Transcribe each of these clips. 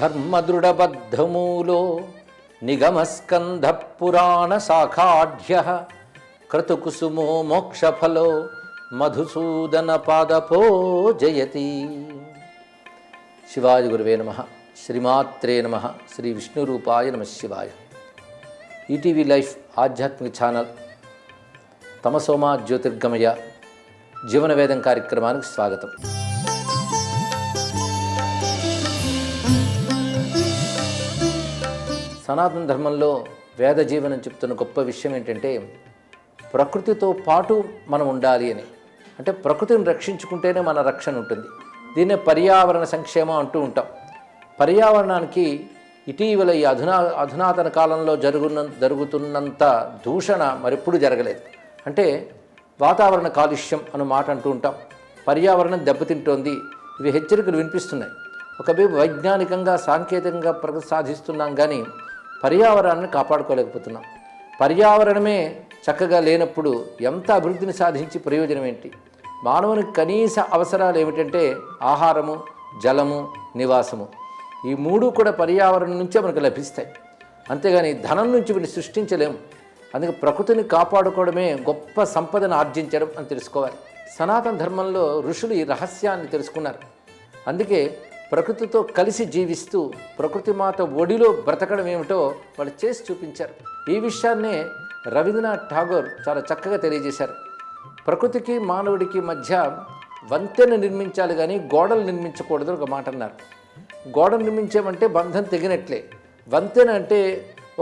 ధర్మదృఢబద్ధమూలో నిగమస్కంధ పురాణ శాఖాఢ్య క్రతుకుసుమో మోక్షఫలో మధుసూదన పాదపో జయతి. శివాయ గురువే నమః. శ్రీమాత్రే నమః. శ్రీ విష్ణురూపాయ నమః శివాయ. ఈటీవీ లైఫ్ ఆధ్యాత్మిక ఛానల్ తమసోమ జ్యోతిర్గమయ జీవన వేదం కార్యక్రమానికి స్వాగతం. సనాతన ధర్మంలో వేద జీవనం చెప్తున్న గొప్ప విషయం ఏంటంటే ప్రకృతితో పాటు మనం ఉండాలి అని. అంటే ప్రకృతిని రక్షించుకుంటేనే మన రక్షణ ఉంటుంది. దీన్నే పర్యావరణ సంక్షేమం అంటూ ఉంటాం. పర్యావరణానికి ఇటీవల ఈ అధునాతన కాలంలో జరుగుతున్నంత దూషణ మరెప్పుడు జరగలేదు. అంటే వాతావరణ కాలుష్యం అన్న మాట అంటూ ఉంటాం. పర్యావరణం దెబ్బతింటోంది. ఇవి హెచ్చరికలు వినిపిస్తున్నాయి. ఒకవైపు వైజ్ఞానికంగా సాంకేతికంగా ప్రగతి సాధిస్తున్నాం, కానీ పర్యావరణాన్ని కాపాడుకోలేకపోతున్నాం. పర్యావరణమే చక్కగా లేనప్పుడు ఎంత అభివృద్ధిని సాధించి ప్రయోజనం ఏంటి? మానవునికి కనీస అవసరాలు ఏమిటంటే ఆహారము, జలము, నివాసము. ఈ మూడు కూడా పర్యావరణం నుంచే మనకు లభిస్తాయి. అంతేగాని ధనం నుంచి వీటిని సృష్టించలేము. అందుకే ప్రకృతిని కాపాడుకోవడమే గొప్ప సంపదను ఆర్జించడం అని తెలుసుకోవాలి. సనాతన ధర్మంలో ఋషులు ఈ రహస్యాన్ని తెలుసుకున్నారు. అందుకే ప్రకృతితో కలిసి జీవిస్తూ ప్రకృతి మాత ఒడిలో బ్రతకడం ఏమిటో వాళ్ళు చేసి చూపించారు. ఈ విషయాన్నే రవీంద్రనాథ్ ఠాగూర్ చాలా చక్కగా తెలియజేశారు. ప్రకృతికి మానవుడికి మధ్య వంతెన నిర్మించాలి, కానీ గోడలు నిర్మించకూడదు ఒక మాట అన్నారు. గోడలు నిర్మించామంటే బంధం తెగినట్లే. వంతెన అంటే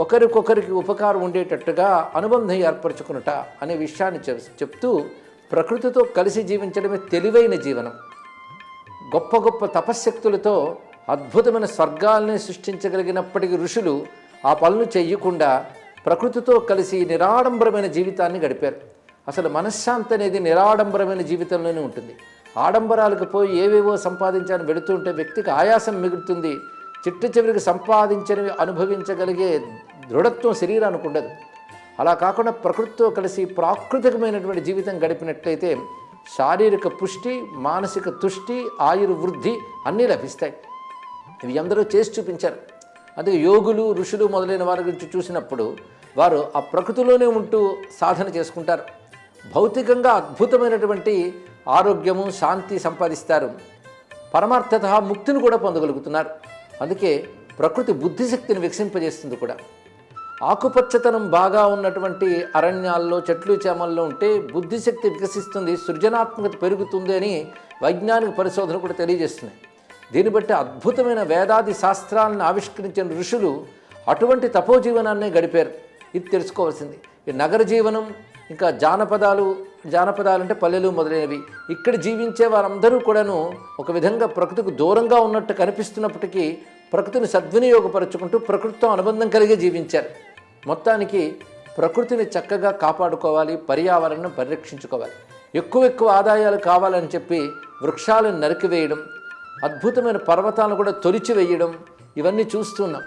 ఒకరికొకరికి ఉపకారం ఉండేటట్టుగా అనుబంధం ఏర్పరచుకున్నట అనే విషయాన్ని చెప్తూ ప్రకృతితో కలిసి జీవించడమే తెలివైన జీవనం. గొప్ప గొప్ప తపశ్శక్తులతో అద్భుతమైన స్వర్గాల్ని సృష్టించగలిగినప్పటికీ ఋషులు ఆ పనులు చెయ్యకుండా ప్రకృతితో కలిసి నిరాడంబరమైన జీవితాన్ని గడిపారు. అసలు మనశ్శాంతి అనేది నిరాడంబరమైన జీవితంలోనే ఉంటుంది. ఆడంబరాలకు పోయి ఏవేవో సంపాదించాలని వెళుతూ ఉంటే వ్యక్తికి ఆయాసం మిగులుతుంది. చిట్ట చివరికి సంపాదించనివి అనుభవించగలిగే దృఢత్వం శరీరానికి ఉండదు. అలా కాకుండా ప్రకృతితో కలిసి ప్రాకృతికమైనటువంటి జీవితం గడిపినట్లయితే శారీరక పుష్టి, మానసిక తుష్టి, ఆయుర్వృద్ధి అన్నీ లభిస్తాయి. ఇవి అందరూ చేసి చూపించారు. అందుకే యోగులు, ఋషులు మొదలైన వారి గురించి చూసినప్పుడు వారు ఆ ప్రకృతిలోనే ఉంటూ సాధన చేసుకుంటారు. భౌతికంగా అద్భుతమైనటువంటి ఆరోగ్యము, శాంతి సంపాదిస్తారు. పరమార్థత ముక్తిని కూడా పొందగలుగుతున్నారు. అందుకే ప్రకృతి బుద్ధిశక్తిని వికసింపజేస్తుంది కూడా. ఆకుపచ్చతనం బాగా ఉన్నటువంటి అరణ్యాల్లో, చెట్లు చేమల్లో ఉంటే బుద్ధిశక్తి వికసిస్తుంది, సృజనాత్మకత పెరుగుతుంది అని వైజ్ఞానిక పరిశోధన కూడా తెలియజేస్తున్నాయి. దీన్ని బట్టి అద్భుతమైన వేదాది శాస్త్రాలను ఆవిష్కరించిన ఋషులు అటువంటి తపోజీవనాన్నే గడిపారు. ఇది తెలుసుకోవాల్సింది. ఈ నగర జీవనం, ఇంకా జానపదాలు అంటే పల్లెలు మొదలైనవి, ఇక్కడ జీవించే వారందరూ కూడాను ఒక విధంగా ప్రకృతికి దూరంగా ఉన్నట్టు కనిపిస్తున్నప్పటికీ ప్రకృతిని సద్వినియోగపరుచుకుంటూ ప్రకృతితో అనుబంధం కలిగి జీవించారు. మొత్తానికి ప్రకృతిని చక్కగా కాపాడుకోవాలి, పర్యావరణం పరిరక్షించుకోవాలి. ఎక్కువ ఆదాయాలు కావాలని చెప్పి వృక్షాలను నరికివేయడం, అద్భుతమైన పర్వతాలను కూడా తొలిచివేయడం, ఇవన్నీ చూస్తున్నాం.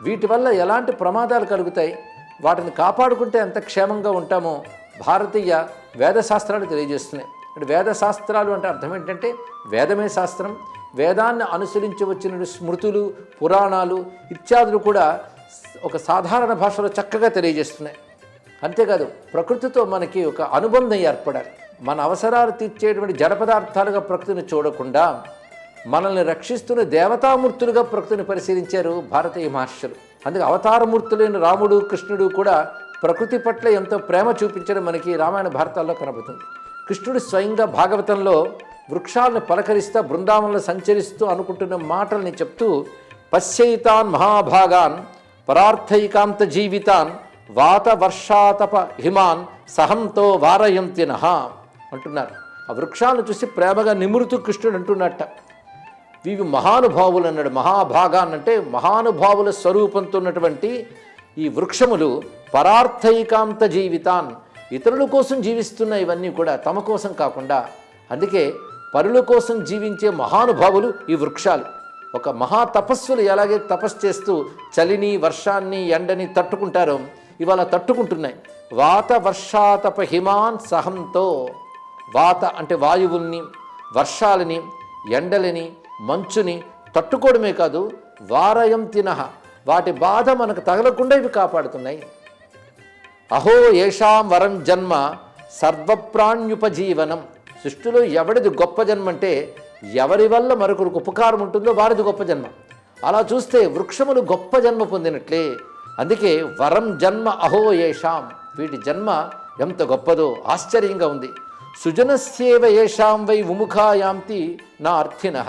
వీటి వల్ల ఎలాంటి ప్రమాదాలు కలుగుతాయి, వాటిని కాపాడుకుంటే ఎంత క్షేమంగా ఉంటామో భారతీయ వేదశాస్త్రాలు తెలియజేస్తున్నాయి. అంటే వేదశాస్త్రాలు అంటే అర్థం ఏంటంటే వేదమే శాస్త్రం. వేదాన్ని అనుసరించి వచ్చిన స్మృతులు, పురాణాలు ఇత్యాదులు కూడా ఒక సాధారణ భాషలో చక్కగా తెలియజేస్తున్నాయి. అంతేకాదు ప్రకృతితో మనకి ఒక అనుబంధం ఏర్పడాలి. మన అవసరాలు తీర్చేటువంటి జడ పదార్థాలుగా ప్రకృతిని చూడకుండా మనల్ని రక్షిస్తున్న దేవతామూర్తులుగా ప్రకృతిని పరిశీలించారు భారతీయ మహర్షులు. అందుకే అవతారమూర్తులైన రాముడు, కృష్ణుడు కూడా ప్రకృతి పట్ల ఎంతో ప్రేమ చూపించడం మనకి రామాయణ భారతాల్లో కనబడుతుంది. కృష్ణుడు స్వయంగా భాగవతంలో వృక్షాలను పలకరిస్తూ బృందావనంలో సంచరిస్తూ అనుకుంటున్న మాటల్ని చెప్తూ పశ్యైతాన్ మహాభాగాన్ పరార్థైకాంత జీవితాన్ వాత వర్షాతప హిమాన్ సహంతో వారయంతినః అంటున్నారు. ఆ వృక్షాలను చూసి ప్రేమగా నిమురుతూ కృష్ణుడు అంటున్నట్ట. ఇవి మహానుభావులు అన్నాడు. మహాభాగాన్ అంటే మహానుభావుల స్వరూపంతో ఉన్నటువంటి ఈ వృక్షములు పరార్థైకాంత జీవితాన్, ఇతరుల కోసం జీవిస్తున్న ఇవన్నీ కూడా తమ కోసం కాకుండా. అందుకే పరుల కోసం జీవించే మహానుభావులు ఈ వృక్షాలు. ఒక మహా తపస్సులు ఎలాగే తపస్సు చేస్తూ చలిని, వర్షాన్ని, ఎండని తట్టుకుంటారో ఇవాళ తట్టుకుంటున్నాయి. వాత వర్షాతప హిమాన్ సహంతో, వాత అంటే వాయువుల్ని, వర్షాలని, ఎండలని, మంచుని తట్టుకోవడమే కాదు వారయంతినః, వాటి బాధ మనకు తగలకుండా ఇవి కాపాడుతున్నాయి. అహో ఏషాం వరం జన్మ సర్వప్రాణ్యుపజీవనం. సృష్టిలో ఎవడిది గొప్ప జన్మ అంటే ఎవరి వల్ల మరొకరికి ఉపకారం ఉంటుందో వారిది గొప్ప జన్మ. అలా చూస్తే వృక్షములు గొప్ప జన్మ పొందినట్లే. అందుకే వరం జన్మ అహో ఏషాం, వీటి జన్మ ఎంత గొప్పదో ఆశ్చర్యంగా ఉంది. సుజనస్యేవ ఏషాం వై విముఖాయాంతి నా అర్థినః.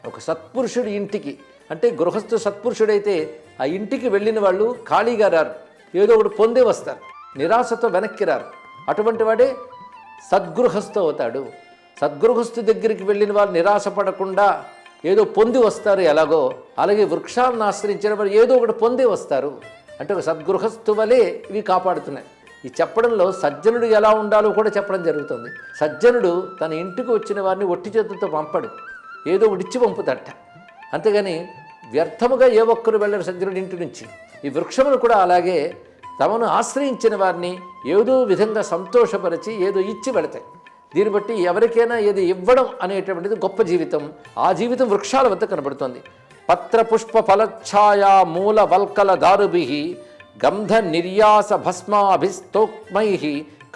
ఒక సత్పురుషుడి ఇంటికి, అంటే గృహస్థు సత్పురుషుడైతే ఆ ఇంటికి వెళ్ళిన వాళ్ళు ఖాళీగా రారు, ఏదో ఒకటి పొందే వస్తారు, నిరాశతో వెనక్కి రారు. అటువంటి వాడే సద్గృహస్థు అవుతాడు. సద్గృహస్థు దగ్గరికి వెళ్ళిన వాళ్ళు నిరాశపడకుండా ఏదో పొంది వస్తారు ఎలాగో, అలాగే వృక్షాలను ఆశ్రయించిన వారు ఏదో ఒకటి పొందే వస్తారు. అంటే ఒక సద్గృహస్థు వలె ఇవి కాపాడుతున్నాయి. ఈ చెప్పడంలో సజ్జనుడు ఎలా ఉండాలో కూడా చెప్పడం జరుగుతుంది. సజ్జనుడు తన ఇంటికి వచ్చిన వారిని ఒట్టి చేతులతో పంపడు, ఏదో ఒకటి ఇచ్చి పంపుతట. అంతేగాని వ్యర్థముగా ఏ ఒక్కరు వెళ్ళరు సజ్జనుడి ఇంటి నుంచి. ఈ వృక్షములు కూడా అలాగే తమను ఆశ్రయించిన వారిని ఏదో విధంగా సంతోషపరిచి ఏదో ఇచ్చి వెళతాయి. దీన్ని బట్టి ఎవరికైనా ఏది ఇవ్వడం అనేటువంటిది గొప్ప జీవితం. ఆ జీవితం వృక్షాల వద్ద కనబడుతుంది. పత్ర పుష్ప ఫలఛాయా మూల వల్కల దారుభి గంధ నిర్యాస భస్మాభిస్తోక్మై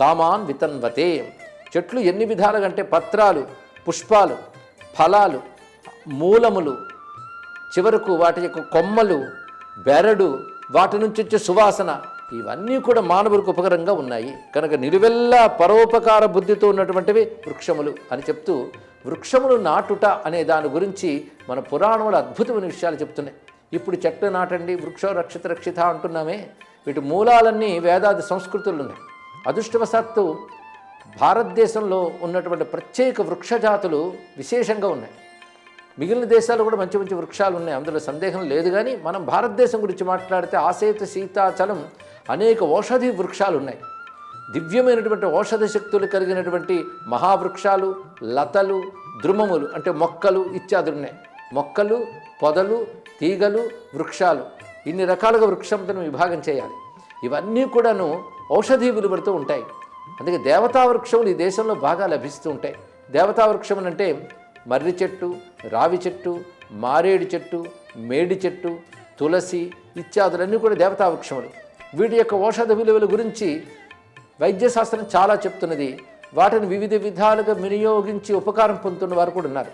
కామాన్ వితన్వతే. చెట్లు ఎన్ని విధాలుగా అంటే పత్రాలు, పుష్పాలు, ఫలాలు, మూలములు, చివరకు వాటి యొక్క కొమ్మలు, బెరడు, వాటి నుంచి వచ్చే సువాసన, ఇవన్నీ కూడా మానవులకు ఉపకరంగా ఉన్నాయి. కనుక నిలువెల్లా పరోపకార బుద్ధితో ఉన్నటువంటివి వృక్షములు అని చెప్తూ, వృక్షములు నాటుట అనే దాని గురించి మన పురాణములు అద్భుతమైన విషయాలు చెప్తున్నాయి. ఇప్పుడు చెట్లు నాటండి, వృక్షో రక్షిత రక్షిత అంటున్నామే, వీటి మూలాలన్నీ వేదాది సంస్కృతులు ఉన్నాయి. అదృష్టవశాత్తు భారతదేశంలో ఉన్నటువంటి ప్రత్యేక వృక్షజాతులు విశేషంగా ఉన్నాయి. మిగిలిన దేశాలు కూడా మంచి మంచి వృక్షాలు ఉన్నాయి, అందులో సందేహం లేదు. కానీ మనం భారతదేశం గురించి మాట్లాడితే ఆసేతు, సీతాచలం అనేక ఔషధి వృక్షాలు ఉన్నాయి. దివ్యమైనటువంటి ఔషధ శక్తులు కలిగినటువంటి మహావృక్షాలు, లతలు, ద్రుమములు అంటే మొక్కలు ఇత్యాదులు ఉన్నాయి. మొక్కలు, పొదలు, తీగలు, వృక్షాలు, ఇన్ని రకాలుగా వృక్షంతో విభాగం చేయాలి. ఇవన్నీ కూడాను ఔషధీ విలువలతో ఉంటాయి. అందుకే దేవతా వృక్షములు ఈ దేశంలో బాగా లభిస్తూ ఉంటాయి. దేవతా వృక్షములు అంటే మర్రి చెట్టు, రావి చెట్టు, మారేడు చెట్టు, మేడి చెట్టు, తులసి ఇత్యాదులన్నీ కూడా దేవతా వృక్షములు. వీటి యొక్క ఔషధ విలువల గురించి వైద్యశాస్త్రం చాలా చెప్తున్నది. వాటిని వివిధ విధాలుగా వినియోగించి ఉపకారం పొందుతున్న వారు కూడా ఉన్నారు.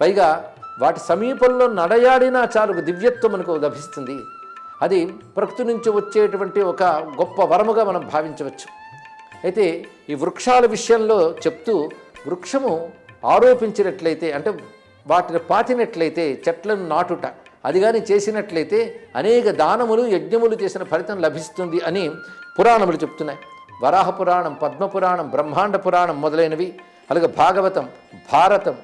పైగా వాటి సమీపంలో నడయాడినా చాలు దివ్యత్వం మనకు లభిస్తుంది. అది ప్రకృతి నుంచి వచ్చేటువంటి ఒక గొప్ప వరముగా మనం భావించవచ్చు. అయితే ఈ వృక్షాల విషయంలో చెప్తూ, వృక్షము ఆరోపించినట్లయితే అంటే వాటిని పాతినట్లయితే, చెట్లను నాటుట అది కానీ చేసినట్లయితే అనేక దానములు, యజ్ఞములు చేసిన ఫలితం లభిస్తుంది అని పురాణములు చెప్తున్నాయి. వరాహ పురాణం, పద్మపురాణం, బ్రహ్మాండ పురాణం మొదలైనవి, అలాగే భాగవతం, భారతం.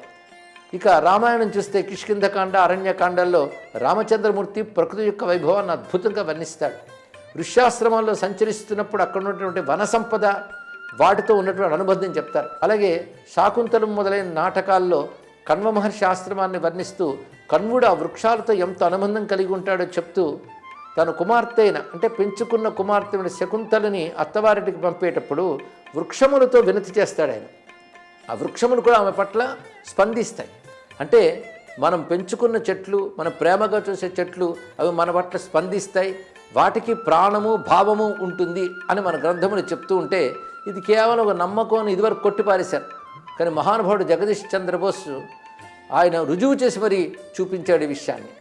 ఇక రామాయణం చూస్తే కిష్కింధకాండ, అరణ్యకాండాల్లో రామచంద్రమూర్తి ప్రకృతి యొక్క వైభవాన్ని అద్భుతంగా వర్ణిస్తాడు. ఋష్యాశ్రమంలో సంచరిస్తున్నప్పుడు అక్కడ ఉన్నటువంటి వన సంపద, వాటితో ఉన్నటువంటి అనుబంధం చెప్తారు. అలాగే శాకుంతలం మొదలైన నాటకాల్లో కణ్వ మహర్షి ఆశ్రమాన్ని వర్ణిస్తూ కణ్వుడు ఆ వృక్షాలతో ఎంత అనుబంధం కలిగి ఉంటాడో చెప్తూ, తన కుమార్తె అయిన అంటే పెంచుకున్న కుమార్తె శకుంతలని అత్తవారింటికి పంపేటప్పుడు వృక్షములతో వినతి చేస్తాడు ఆయన. ఆ వృక్షములు కూడా ఆమె పట్ల స్పందిస్తాయి. అంటే మనం పెంచుకున్న చెట్లు, మన ప్రేమగా చూసే చెట్లు, అవి మన పట్ల స్పందిస్తాయి, వాటికి ప్రాణము, భావము ఉంటుంది అని మన గ్రంథములు చెప్తూ ఉంటే, ఇది కేవలం ఒక నమ్మకం అని ఇదివరకు కొట్టిపారేశారు. కానీ మహానుభావుడు జగదీష్ చంద్రబోస్ ఆయన రుజువు చేసి మరీ చూపించాడు ఈ విషయాన్ని.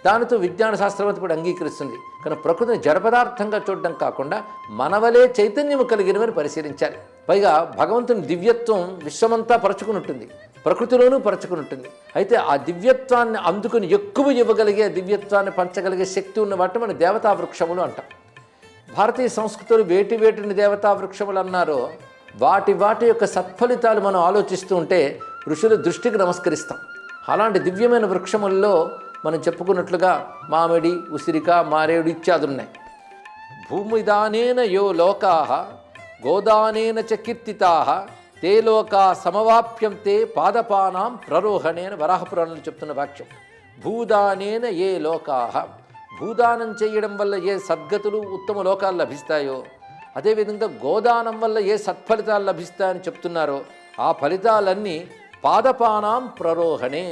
దానితో విజ్ఞాన శాస్త్రం కూడా అంగీకరిస్తుంది. కానీ ప్రకృతిని జడ పదార్థంగా చూడడం కాకుండా మనవలే చైతన్యము కలిగినవని పరిశీలించాలి. పైగా భగవంతుని దివ్యత్వం విశ్వమంతా పరచుకుని ఉంటుంది, ప్రకృతిలోనూ పరచుకుని ఉంటుంది. అయితే ఆ దివ్యత్వాన్ని అందుకుని ఎక్కువ ఇవ్వగలిగే, దివ్యత్వాన్ని పంచగలిగే శక్తి ఉన్న వాటిని మన దేవతా వృక్షములు అంటాం. భారతీయ సంస్కృతిలో వేటి వేటిని దేవతా వృక్షములు అన్నారో వాటి యొక్క సత్ఫలితాలు మనం ఆలోచిస్తూ ఉంటే ఋషుల దృష్టికి నమస్కరిస్తాం. అలాంటి దివ్యమైన వృక్షముల్లో మనం చెప్పుకున్నట్లుగా మామిడి, ఉసిరిక, మారేడు ఇత్యాదులున్నాయి. భూమిదానేన యో లోకాః గోదానేన చ కీర్తితాః తే లోకా సమవాప్యంతే పాదపానాం ప్రరోహణేన వరాహపురాణంలో చెప్తున్న వాక్యం. భూదానేన ఏ లోకాః, భూదానం చేయడం వల్ల ఏ సద్గతులు, ఉత్తమ లోకాలు లభిస్తాయో, అదేవిధంగా గోదానం వల్ల ఏ సత్ఫలితాలు లభిస్తాయని చెప్తున్నారో ఆ ఫలితాలన్నీ పాదపానాం ప్రరోహణే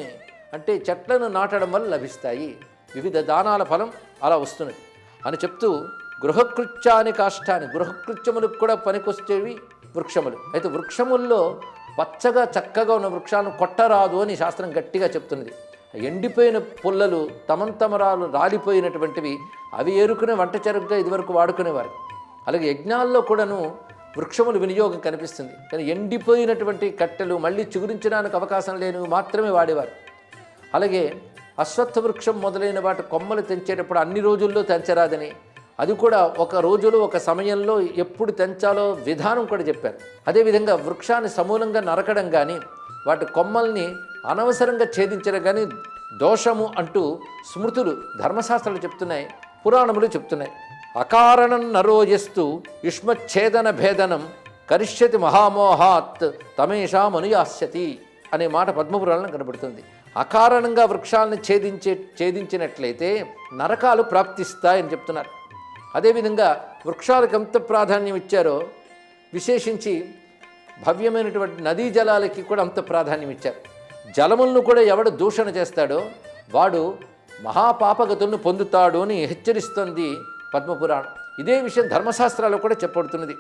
అంటే చెట్లను నాటడం వల్ల లభిస్తాయి. వివిధ దానాల ఫలం అలా వస్తున్నది అని చెప్తూ గృహకృత్యాని కాష్టాన్ని, గృహకృత్యములకు కూడా పనికొచ్చేవి వృక్షములు. అయితే వృక్షముల్లో పచ్చగా చక్కగా ఉన్న వృక్షాలను కొట్టరాదు అని శాస్త్రం గట్టిగా చెప్తున్నది. ఎండిపోయిన పుల్లలు తమంతమరాలు రాలిపోయినటువంటివి అవి ఏరుకునే వంట చెరుగ్గా ఇదివరకు వాడుకునేవారు. అలాగే యజ్ఞాల్లో కూడాను వృక్షములు వినియోగం కనిపిస్తుంది. కానీ ఎండిపోయినటువంటి కట్టెలు మళ్ళీ చిగురించడానికి అవకాశం లేనివి మాత్రమే వాడేవారు. అలాగే అశ్వత్థ వృక్షం మొదలైన వాటి కొమ్మలు తెంచేటప్పుడు అన్ని రోజుల్లో తెంచరాదని, అది కూడా ఒక రోజులో ఒక సమయంలో ఎప్పుడు తెంచాలో విధానం కూడా చెప్పారు. అదేవిధంగా వృక్షాన్ని సమూలంగా నరకడం కానీ వాటి కొమ్మల్ని అనవసరంగా ఛేదించడం కానీ దోషము అంటూ స్మృతులు ధర్మశాస్త్రాలు చెప్తున్నాయి, పురాణములు చెప్తున్నాయి. అకారణం నరోయస్తు యుష్మచ్ఛేదన భేదనం కరిష్యతి మహామోహాత్ తమేషాం అనుయాస్యతి అనే మాట పద్మపురాణంలో కనబడుతుంది. అకారణంగా వృక్షాలను ఛేదించినట్లయితే నరకాలు ప్రాప్తిస్తాయని చెప్తున్నారు. అదేవిధంగా వృక్షాలకు ఎంత ప్రాధాన్యం ఇచ్చారో విశేషించి భవ్యమైనటువంటి నదీ జలాలకి కూడా అంత ప్రాధాన్యం ఇచ్చారు. జలములను కూడా ఎవడు దూషణ చేస్తాడో వాడు మహాపాపగతులను పొందుతాడు అని హెచ్చరిస్తుంది పద్మపురాణం. ఇదే విషయం ధర్మశాస్త్రాల్లో కూడా చెప్పబడుతున్నది.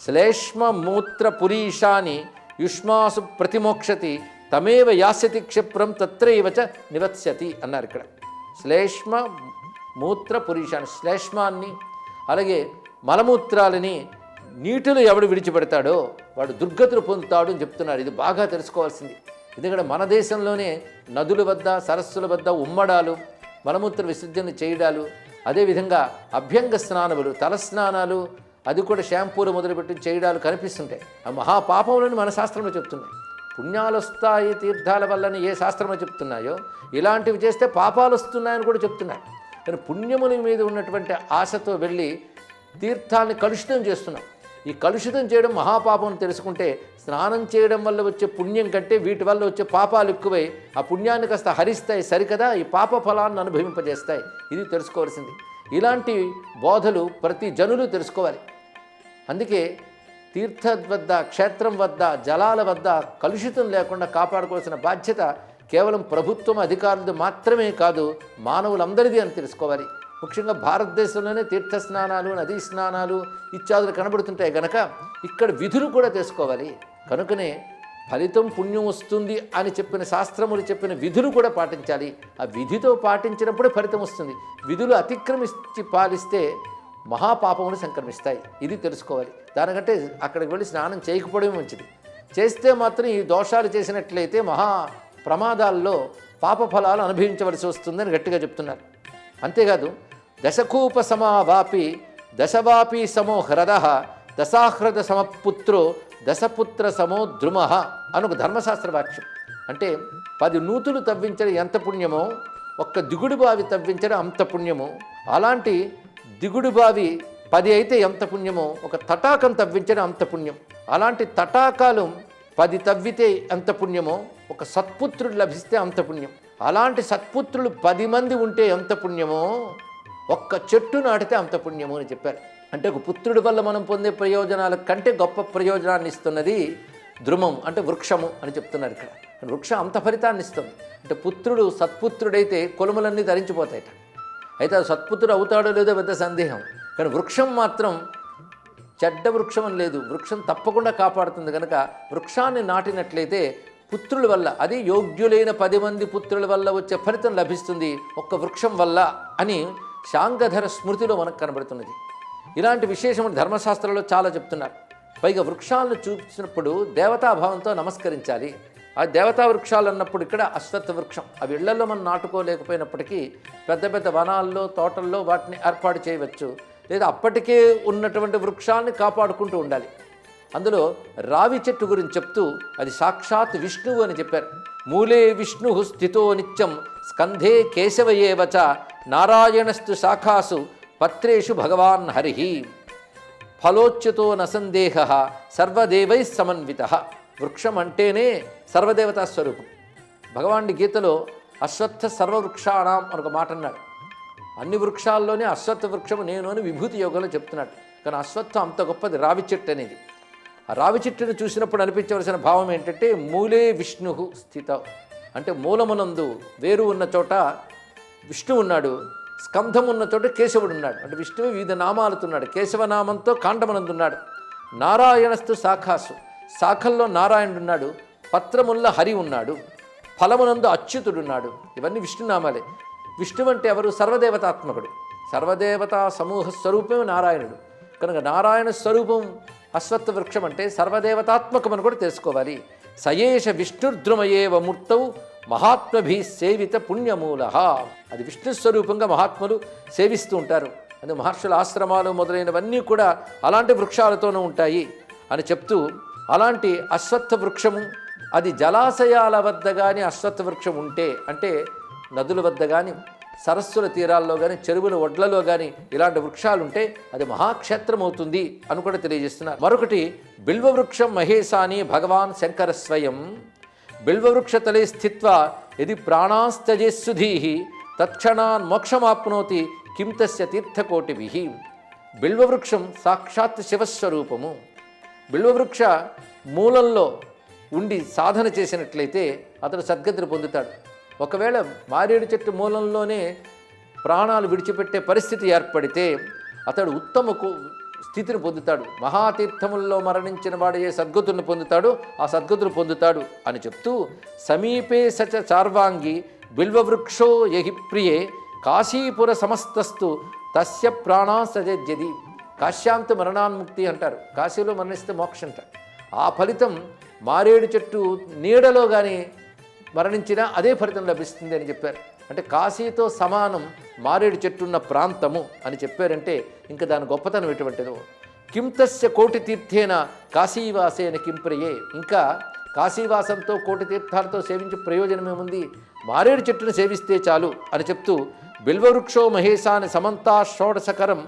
శ్లేష్మ మూత్ర పురీషాని యుష్మాసు ప్రతిమోక్షతి తమేవ యాస్యతి క్షిప్రం తత్రైవచ నివత్స్యతి అన్నారు. ఇక్కడ శ్లేష్మ మూత్ర పురీషాన్ని, శ్లేష్మాన్ని అలాగే మలమూత్రాలని నీటిలో ఎవడు విడిచిపెడతాడో వాడు దుర్గతులు పొందుతాడు అని చెప్తున్నారు. ఇది బాగా తెలుసుకోవాల్సింది. ఎందుకంటే మన దేశంలోనే నదుల వద్ద సరస్సుల వద్ద ఉమ్మడాలు, మలమూత్ర విసర్జన చేయడాలు, అదేవిధంగా అభ్యంగ స్నానములు, తలస్నానాలు, అది కూడా షాంపూలు మొదలుపెట్టి చేయడాలు కనిపిస్తుంటాయి. ఆ మహాపాపములని మన శాస్త్రంలో చెప్తున్నాయి. పుణ్యాలు వస్తాయి తీర్థాల వల్లని ఏ శాస్త్రంలో చెప్తున్నాయో ఇలాంటివి చేస్తే పాపాలు వస్తున్నాయని కూడా చెప్తున్నాయి. కానీ పుణ్యముల మీద ఉన్నటువంటి ఆశతో వెళ్ళి తీర్థాన్ని కలుషితం చేస్తున్నాం. ఈ కలుషితం చేయడం మహాపాపం తెలుసుకుంటే స్నానం చేయడం వల్ల వచ్చే పుణ్యం కంటే వీటి వల్ల వచ్చే పాపాలు ఎక్కువై ఆ పుణ్యాన్ని కాస్త హరిస్తాయి సరికదా, ఈ పాప ఫలాన్ని అనుభవింపజేస్తాయి. ఇది తెలుసుకోవాల్సింది. ఇలాంటి బోధలు ప్రతి జనులు తెలుసుకోవాలి. అందుకే తీర్థం వద్ద, క్షేత్రం వద్ద, జలాల వద్ద కలుషితం లేకుండా కాపాడుకోవాల్సిన బాధ్యత కేవలం ప్రభుత్వం అధికారులది మాత్రమే కాదు, మానవులందరిది అని తెలుసుకోవాలి. ముఖ్యంగా భారతదేశంలోనే తీర్థ స్నానాలు, నదీ స్నానాలు ఇత్యాదులు కనబడుతుంటాయి గనక ఇక్కడ విధులు కూడా తెలుసుకోవాలి. కనుకనే ఫలితం పుణ్యం వస్తుంది అని చెప్పిన శాస్త్రములు చెప్పిన విధులు కూడా పాటించాలి. ఆ విధితో పాటించినప్పుడే ఫలితం వస్తుంది. విధులు అతిక్రమించి పాలిస్తే మహాపాపములు సంక్రమిస్తాయి. ఇది తెలుసుకోవాలి. దానికంటే అక్కడికి వెళ్ళి స్నానం చేయకపోవడమే మంచిది. చేస్తే మాత్రం ఈ దోషాలు చేసినట్లయితే మహా ప్రమాదాల్లో పాప ఫలాలు అనుభవించవలసి వస్తుందని గట్టిగా చెప్తున్నారు. అంతేకాదు దశకూప సమావాపి దశవాపి సమో హ్రద దశాహ్రద సమపుత్రో దశపుత్ర సమో ద్రుమ అని ఒక ధర్మశాస్త్ర వాక్యం. అంటే 10 నూతులు తవ్వించడం ఎంత పుణ్యమో ఒక్క దిగుడు బావి తవ్వించడం అంత పుణ్యము. అలాంటి దిగుడు బావి 10 అయితే ఎంత పుణ్యమో ఒక తటాకం తవ్వించడం అంత పుణ్యం. అలాంటి తటాకాలు 10 తవ్వితే ఎంత పుణ్యమో ఒక సత్పుత్రుడు లభిస్తే అంత పుణ్యం. అలాంటి సత్పుత్రులు 10 మంది ఉంటే ఎంత పుణ్యమో ఒక్క చెట్టు నాటితే అంత పుణ్యము అని చెప్పారు. అంటే ఒక పుత్రుడి వల్ల మనం పొందే ప్రయోజనాల కంటే గొప్ప ప్రయోజనాన్ని ఇస్తున్నది ద్రుమం అంటే వృక్షము అని చెప్తున్నారు. ఇక్కడ వృక్షం అంత ఫలితాన్ని ఇస్తుంది. అంటే పుత్రుడు సత్పుత్రుడైతే కొలుములన్నీ ధరించిపోతాయట. అయితే ఆ సత్పుత్రుడు అవుతాడో లేదో పెద్ద సందేహం. కానీ వృక్షం మాత్రం చెడ్డ వృక్షం అని లేదు, వృక్షం తప్పకుండా కాపాడుతుంది. కనుక వృక్షాన్ని నాటినట్లయితే పుత్రుల వల్ల, అది యోగ్యులైన 10 మంది పుత్రుల వల్ల వచ్చే ఫలితం లభిస్తుంది ఒక్క వృక్షం వల్ల అని శాంగధర స్మృతిలో మనకు కనబడుతున్నది. ఇలాంటి విశేషమైన ధర్మశాస్త్రాల్లో చాలా చెప్తున్నారు. పైగా వృక్షాలను చూసినప్పుడు దేవతాభావంతో నమస్కరించాలి. ఆ దేవతా వృక్షాలు అన్నప్పుడు ఇక్కడ అశ్వత్థ వృక్షం, అవి ఇళ్లలో మనం నాటుకోలేకపోయినప్పటికీ పెద్ద పెద్ద వనాల్లో, తోటల్లో వాటిని ఏర్పాటు చేయవచ్చు. లేదా అప్పటికే ఉన్నటువంటి వృక్షాన్ని కాపాడుకుంటూ ఉండాలి. అందులో రావి చెట్టు గురించి చెప్తూ అది సాక్షాత్ విష్ణువు అని చెప్పారు. మూలే విష్ణు స్థితో నిత్యం స్కంధే కేశవయేవచ నారాయణస్తు శాఖాసు పత్రేషు భగవాన్ హరి ఫలోచ్యుతో నసందేహ సర్వదేవై సమన్విత. వృక్షం అంటేనే సర్వదేవతా స్వరూపం. భగవానుడి గీతలో అశ్వత్థ సర్వవృక్షాణం అని ఒక మాట అన్నాడు. అన్ని వృక్షాల్లోనే అశ్వత్థ వృక్షము నేను అని విభూతి యోగంలో చెప్తున్నాడు. కానీ అశ్వత్థం అంత గొప్పది రావి చెట్టు అనేది. ఆ రావి చెట్టును చూసినప్పుడు అనిపించవలసిన భావం ఏంటంటే మూలే విష్ణు స్థిత, అంటే మూలమునందు వేరు ఉన్న చోట విష్ణువు ఉన్నాడు, స్కంధం ఉన్న చోట కేశవుడు ఉన్నాడు. అంటే విష్ణువు వివిధ నామాలతో ఉన్నాడు. కేశవనామంతో కాండమనందున్నాడు. నారాయణస్తు శాఖాసు, శాఖల్లో నారాయణుడు ఉన్నాడు. పత్రముల్ల హరి ఉన్నాడు. ఫలమునందు అచ్యుతుడున్నాడు. ఇవన్నీ విష్ణునామాలే. విష్ణువు అంటే ఎవరు? సర్వదేవతాత్మకుడు. సర్వదేవతా సమూహ స్వరూపమే నారాయణుడు. కనుక నారాయణ స్వరూపం అశ్వత్థ వృక్షం అంటే సర్వదేవతాత్మకమని కూడా తెలుసుకోవాలి. సయేష విష్ణుర్ద్రుమయేవ మూర్తౌ మహాత్మభి సేవిత పుణ్యమూల. అది విష్ణు స్వరూపంగా మహాత్ములు సేవిస్తూ ఉంటారు. అది మహర్షుల ఆశ్రమాలు మొదలైనవన్నీ కూడా అలాంటి వృక్షాలతోనూ ఉంటాయి అని చెప్తూ, అలాంటి అశ్వత్థ వృక్షము అది జలాశయాల వద్ద కానీ అశ్వత్థ వృక్షం ఉంటే, అంటే నదుల వద్ద కానీ సరస్సుల తీరాల్లో కానీ చెరువుల ఒడ్లలో కానీ ఇలాంటి వృక్షాలు ఉంటే అది మహాక్షేత్రం అవుతుంది అని కూడా తెలియజేస్తున్నారు. మరొకటి బిల్వవృక్షం మహేశాని భగవాన్ శంకర స్వయం. బిల్వవృక్షతలే స్థిత్వా యది ప్రాణాస్తజేస్సుధీః తత్క్షణాన్ మోక్షమాప్నోతి కిం తస్య తీర్థకోటిభిః. బిల్వవృక్షం సాక్షాత్ శివస్వరూపము. బిల్వవృక్ష మూలంలో ఉండి సాధన చేసినట్లయితే అతడు సద్గతిని పొందుతాడు. ఒకవేళ మారేడు చెట్టు మూలంలోనే ప్రాణాలు విడిచిపెట్టే పరిస్థితి ఏర్పడితే అతడు ఉత్తమ స్థితిని పొందుతాడు. మహాతీర్థముల్లో మరణించిన వాడు ఏ సద్గతులను పొందుతాడు, ఆ సద్గతులు పొందుతాడు అని చెప్తూ, సమీపే సచ చార్వాంగి బిల్వవృక్షో యహి ప్రియే కాశీపుర సమస్తస్తు తస్య ప్రాణా సజజ్యది. కాశ్యాంత మరణాన్ముక్తి అంటారు. కాశీలో మరణిస్తే మోక్షం అంటారు. ఆ ఫలితం మారేడు చెట్టు నీడలో కానీ మరణించినా అదే ఫలితం లభిస్తుంది అని చెప్పారు. అంటే కాశీతో సమానం మారేడు చెట్టున్న ప్రాంతము అని చెప్పారంటే ఇంకా దాని గొప్పతనం ఎటువంటిదో. కిం తస్య కోటి తీర్థేన కాశీవాసేన కింప్రియే. ఇంకా కాశీవాసంతో కోటి తీర్థాలతో సేవించే ప్రయోజనం ఏముంది? మారేడు చెట్టును సేవిస్తే చాలు అని చెప్తూ, బిల్వవృక్షో మహేశాని సమంతా షోడశకరం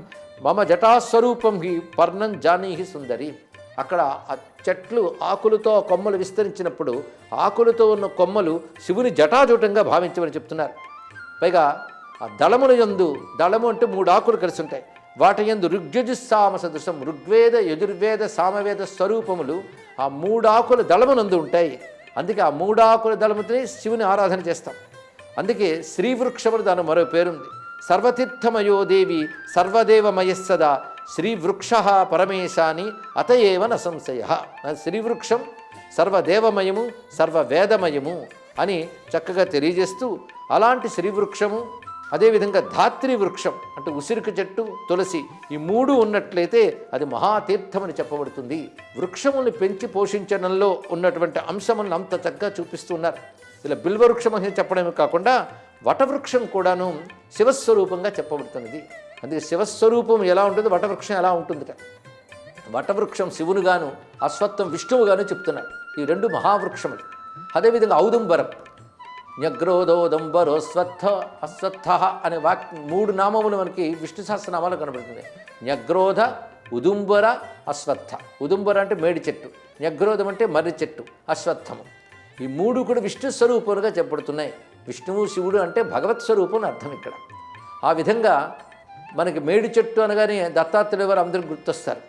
మమ జటాస్వరూపం హి పర్ణం జానీహి సుందరి. అక్కడ ఆ చెట్లు ఆకులతో కొమ్మలు విస్తరించినప్పుడు ఆకులతో ఉన్న కొమ్మలు శివుని జటాజూటంగా భావించమని చెప్తున్నారు. పైగా ఆ దళముల యందు, దళము అంటే 3 ఆకులు కలిసి ఉంటాయి, వాటి యందు ఋగ్యజుస్సామ సదృశం, ఋగ్వేద యజుర్వేద సామవేద స్వరూపములు ఆ 3 ఆకుల దళమునందు ఉంటాయి. అందుకే ఆ 3 ఆకుల దళముతోనే శివుని ఆరాధన చేస్తాం. అందుకే శ్రీవృక్షములు దాని మరో పేరుంది. సర్వతీర్థమయో దేవి సర్వదేవమయస్సదా శ్రీవృక్ష పరమేశాని అతయేవ న సంశయ. శ్రీవృక్షం సర్వదేవమయము సర్వవేదమయము అని చక్కగా తెలియజేస్తూ, అలాంటి శ్రీవృక్షము అదేవిధంగా ధాత్రి వృక్షం అంటే ఉసిరిక చెట్టు, తులసి ఈ 3 ఉన్నట్లయితే అది మహాతీర్థమని చెప్పబడుతుంది. వృక్షముల్ని పెంచి పోషించడంలో ఉన్నటువంటి అంశములను అంత చక్కగా చూపిస్తున్నారు. ఇలా బిల్వవృక్షం అని చెప్పడమే కాకుండా వటవృక్షం కూడాను శివస్వరూపంగా చెప్పబడుతున్నది. అందుకే శివస్వరూపం ఎలా ఉంటుందో వటవృక్షం ఎలా ఉంటుందిట. వటవృక్షం శివునుగాను అశ్వత్థం విష్ణువుగాను చెప్తున్నారు. ఈ 2 మహావృక్షములు. అదేవిధంగా ఔదుంబరం, న్యగ్రోధోదంబరో స్వత్థ అశ్వత్థ అనే 3 నామములు మనకి విష్ణు సహస్రనామాలు కనబడుతుంది. న్యగ్రోధ, ఉదుంబర, అశ్వత్థ. ఉదుంబర అంటే మేడి చెట్టు, న్యగ్రోధం అంటే మర్రి చెట్టు, అశ్వత్థము. ఈ 3 కూడా విష్ణు స్వరూపాలుగా చెప్పబడుతున్నాయి. విష్ణువు శివుడు అంటే భగవత్ స్వరూపం అని అర్థం ఇక్కడ. ఆ విధంగా మనకి మేడి చెట్టు అనగానే దత్తాత్రేయ వారు అందరూ గుర్తొస్తారు.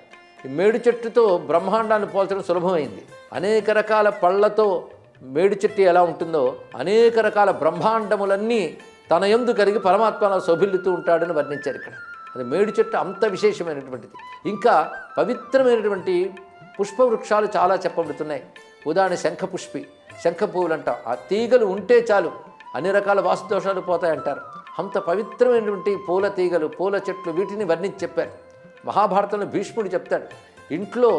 ఈ మేడి చెట్టుతో బ్రహ్మాండాన్ని పోల్చడం సులభమైంది. అనేక రకాల పళ్ళతో మేడి చెట్టు ఎలా ఉంటుందో అనేక రకాల బ్రహ్మాండములన్నీ తన యందు కలిగి పరమాత్మలో శోభిల్లుతూ ఉంటాడని వర్ణించారు ఇక్కడ. అది మేడి చెట్టు అంత విశేషమైనటువంటిది. ఇంకా పవిత్రమైనటువంటి పుష్పవృక్షాలు చాలా చెప్పబడుతున్నాయి. ఉదాహరణ శంఖపుష్పి, శంఖ పువ్వులు అంటాం. ఆ తీగలు ఉంటే చాలు అన్ని రకాల వాస్తుదోషాలు పోతాయంటారు. అంత పవిత్రమైనటువంటి పూల తీగలు, పూల చెట్లు వీటిని వర్ణించి చెప్పారు. మహాభారతంలో భీష్ముడు చెప్తాడు, ఇంట్లో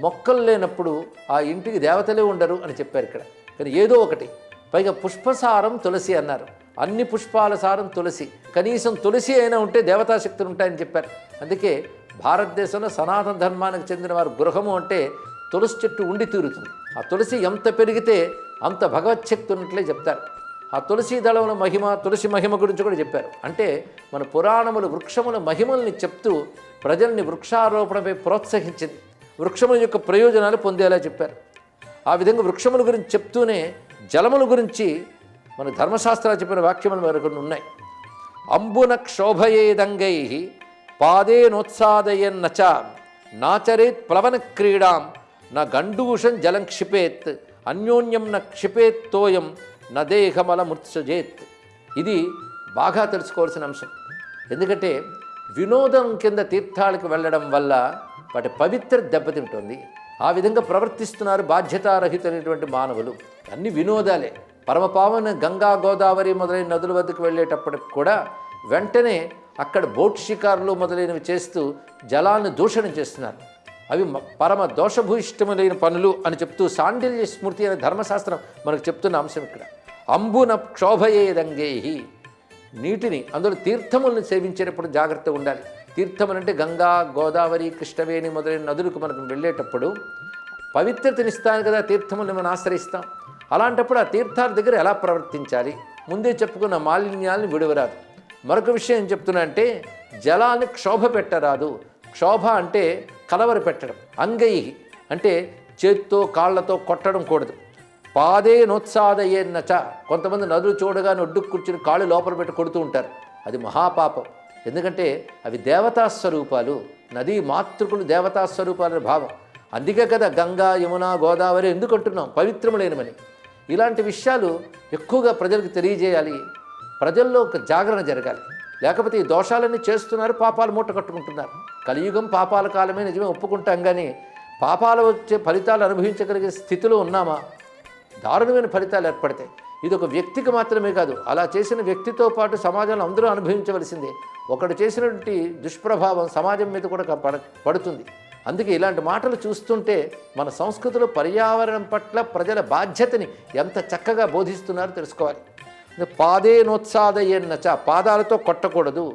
మొక్కలు లేనప్పుడు ఆ ఇంటికి దేవతలే ఉండరు అని చెప్పారు ఇక్కడ. కానీ ఏదో ఒకటి, పైగా పుష్పసారం తులసి అన్నారు. అన్ని పుష్పాల సారం తులసి, కనీసం తులసి అయినా ఉంటే దేవతాశక్తులు ఉంటాయని చెప్పారు. అందుకే భారతదేశంలో సనాతన ధర్మానికి చెందిన వారు గృహము అంటే తులసి చెట్టు ఉండి తీరుతుంది. ఆ తులసి ఎంత పెరిగితే అంత భగవచ్చక్తి ఉన్నట్లే చెప్తారు. ఆ తులసి దళముల మహిమ, తులసి మహిమ గురించి కూడా చెప్పారు. అంటే మన పురాణములు వృక్షముల మహిమల్ని చెప్తూ ప్రజల్ని వృక్షారోపణపై ప్రోత్సహించింది. వృక్షముల యొక్క ప్రయోజనాలు పొందేలా చెప్పారు. ఆ విధంగా వృక్షముల గురించి చెప్తూనే జలముల గురించి మన ధర్మశాస్త్రాలు చెప్పిన వాక్యములు మరొకటి ఉన్నాయి. అంబున క్షోభయేదంగై పాదేనోత్సాదయన్నచ నాచరేత్ ప్లవన క్రీడాం న గండూషం జలం క్షిపేత్ అన్యోన్యం న క్షిపేత్ తోయం నదేహమల మృత్సుజేత్. ఇది బాగా తెలుసుకోవాల్సిన అంశం. ఎందుకంటే వినోదం కింద తీర్థాలకు వెళ్ళడం వల్ల వాటి పవిత్ర దెబ్బతింటుంది. ఆ విధంగా ప్రవర్తిస్తున్నారు బాధ్యతారహితమైనటువంటి మానవులు. అన్ని వినోదాలే. పరమపావన గంగా గోదావరి మొదలైన నదుల వద్దకు వెళ్ళేటప్పటికి కూడా వెంటనే అక్కడ బోట్ షికారులు మొదలైనవి చేస్తూ జలాన్ని దూషణ చేస్తున్నారు. అవి పరమ దోషభూయిష్టములైన పనులు అని చెప్తూ సాండిల్య స్మృతి అనే ధర్మశాస్త్రం మనకు చెప్తున్న అంశం ఇక్కడ. అంబున క్షోభయేదంగేహి, నీటిని అందులో తీర్థములను సేవించేటప్పుడు జాగ్రత్తగా ఉండాలి. తీర్థములంటే గంగా గోదావరి కృష్ణవేణి మొదలైన నదులకు మనకు వెళ్ళేటప్పుడు పవిత్రతనిస్తాను కదా తీర్థములను మనం ఆశ్రయిస్తాం. అలాంటప్పుడు ఆ తీర్థాల దగ్గర ఎలా ప్రవర్తించాలి? ముందే చెప్పుకున్న మాలిన్యాలను విడవరాదు. మరొక విషయం ఏం చెప్తున్నా అంటే జలాన్ని క్షోభ పెట్టరాదు. క్షోభ అంటే కలవర పెట్టడం. అంగై అంటే చేత్తో కాళ్లతో కొట్టడం కూడదు. పాదే నోత్సాదయ్యేన్నచ, కొంతమంది నదులు చూడగానే ఒడ్డుకు కూర్చుని కాళ్ళు లోపల పెట్టి కొడుతూ ఉంటారు. అది మహాపాపం. ఎందుకంటే అవి దేవతా స్వరూపాలు. నదీ మాతృకులు దేవతా స్వరూపాలనే భావం. అందుకే కదా గంగా యమున గోదావరి ఎందుకు అంటున్నాం? పవిత్రములైనమని. ఇలాంటి విషయాలు ఎక్కువగా ప్రజలకు తెలియజేయాలి. ప్రజల్లో ఒక జాగరణ జరగాలి. లేకపోతే ఈ దోషాలన్నీ చేస్తున్నారు, పాపాలు మూట కట్టుకుంటున్నారు. కలియుగం పాపాల కాలమే, నిజమే ఒప్పుకుంటాం. కానీ పాపాలు వచ్చే ఫలితాలు అనుభవించగలిగే స్థితిలో ఉన్నామా? దారుణమైన ఫలితాలు ఏర్పడతాయి. ఇది ఒక వ్యక్తికి మాత్రమే కాదు, అలా చేసిన వ్యక్తితో పాటు సమాజంలో అందరూ అనుభవించవలసిందే. ఒకడు చేసినటువంటి దుష్ప్రభావం సమాజం మీద కూడా పడుతుంది. అందుకే ఇలాంటి మాటలు చూస్తుంటే మన సంస్కృతిలో పర్యావరణం పట్ల ప్రజల బాధ్యతని ఎంత చక్కగా బోధిస్తున్నారో తెలుసుకోవాలి. పాదే నోత్సాదయ్యన్నచ, పాదాలతో కొట్టకూడదు,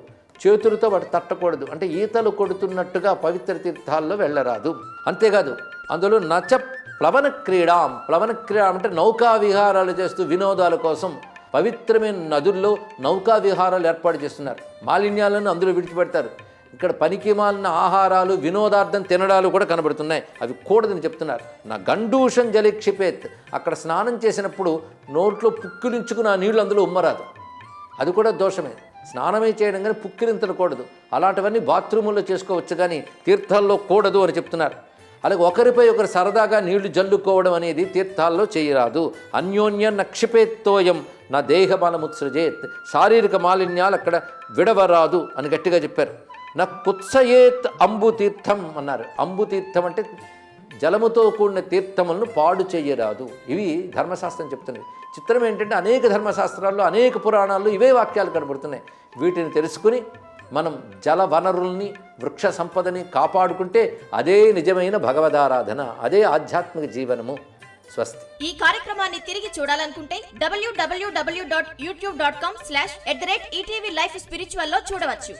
చేతులతో వాటి తట్టకూడదు. అంటే ఈతలు కొడుతున్నట్టుగా పవిత్ర తీర్థాల్లో వెళ్ళరాదు. అంతేకాదు అందులో నచ ప్లవన క్రీడాం. ప్లవన క్రీడ అంటే నౌకా విహారాలు చేస్తూ వినోదాల కోసం పవిత్రమైన నదుల్లో నౌకా విహారాలు ఏర్పాటు చేస్తున్నారు. మాలిన్యాలను అందులో విడిచిపెడతారు. ఇక్కడ పనికి మాలిన ఆహారాలు, వినోదార్థం తినడాలు కూడా కనబడుతున్నాయి. అవి కూడదని చెప్తున్నారు. నా గండూషం జలిక్షిపేత్, అక్కడ స్నానం చేసినప్పుడు నోట్లో పుక్కిలించుకుని ఆ నీళ్లు అందులో ఉమ్మరాదు. అది కూడా దోషమే. స్నానమే చేయడం కానీ పుక్కిలింతకూడదు. అలాంటివన్నీ బాత్రూముల్లో చేసుకోవచ్చు, కానీ తీర్థాల్లో కూడదు అని చెప్తున్నారు. అలాగే ఒకరిపై ఒకరు సరదాగా నీళ్లు జల్లుకోవడం అనేది తీర్థాల్లో చేయరాదు. అన్యోన్య నక్షిపేత్తోయం నా దేహబలముత్సృజేత్, శారీరక మాలిన్యాలు అక్కడ విడవరాదు అని గట్టిగా చెప్పారు. నా కుత్సయేత్ అంబు తీర్థం అన్నారు. అంబు తీర్థం అంటే జలముతో కూడిన తీర్థములను పాడు చేయరాదు. ఇవి ధర్మశాస్త్రం చెప్తున్నది. చిత్రం ఏంటంటే అనేక ధర్మశాస్త్రాల్లో అనేక పురాణాల్లో ఇవే వాక్యాలు కనబడుతున్నాయి. వీటిని తెలుసుకుని మనం జల వనరుల్ని, వృక్ష సంపదని కాపాడుకుంటే అదే నిజమైన భగవదారాధన, అదే ఆధ్యాత్మిక జీవనము. స్వస్తి. ఈ కార్యక్రమాన్ని తిరిగి చూడాలనుకుంటే www.youtube.com/ETV Life Spiritual లో చూడవచ్చు.